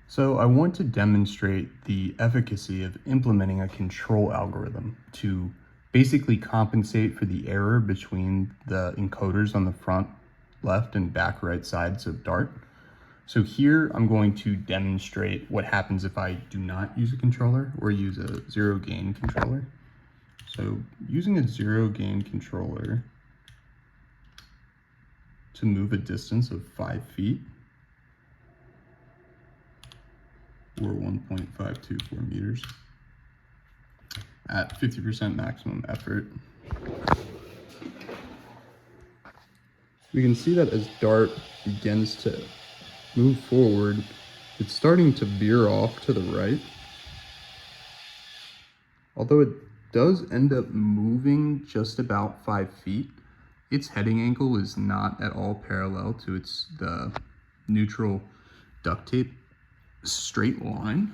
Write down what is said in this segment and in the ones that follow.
So I want to demonstrate the efficacy of implementing a control algorithm to basically compensate for the error between the encoders on the front left and back right sides of Dart. So here I'm going to demonstrate what happens if I do not use a controller or use a zero gain controller. So using a zero gain controller to move a distance of 5 feet, or 1.524 meters at 50% maximum effort. We can see that as Dart begins to move forward, it's starting to veer off to the right. Although it does end up moving just about 5 feet, its heading angle is not at all parallel to the neutral duct tape straight line.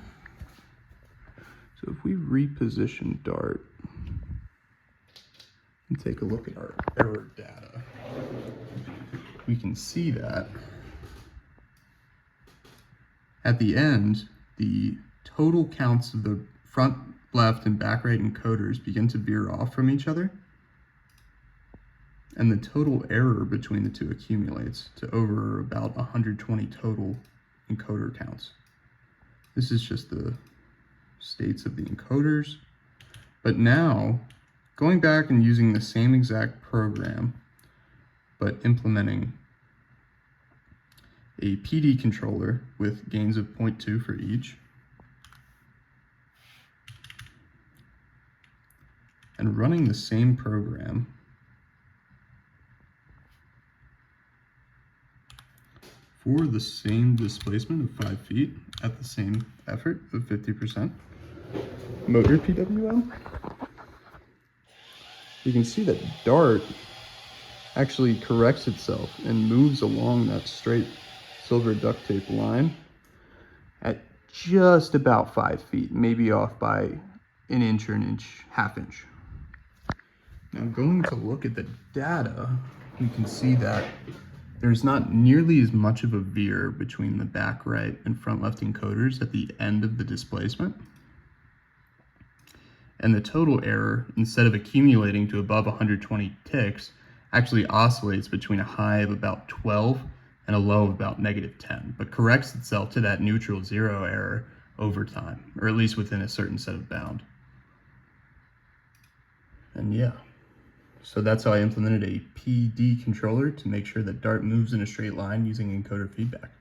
So if we reposition Dart and take a look at our error data, we can see that at the end, the total counts of the front left and back right encoders begin to veer off from each other, and the total error between the two accumulates to over about 120 total encoder counts. This is just the states of the encoders. But now, going back and using the same exact program, but implementing a PD controller with gains of 0.2 for each, and running the same program for the same displacement of 5 feet at the same effort of 50% motor PWM, you can see that Dart actually corrects itself and moves along that straight silver duct tape line at just about 5 feet, maybe off by an inch or an inch, half inch. Now going to look at the data, we can see that there's not nearly as much of a veer between the back right and front left encoders at the end of the displacement. And the total error, instead of accumulating to above 120 ticks, actually oscillates between a high of about 12 and a low of about -10, but corrects itself to that neutral zero error over time, or at least within a certain set of bound. And yeah, so that's how I implemented a PD controller to make sure that Dart moves in a straight line using encoder feedback.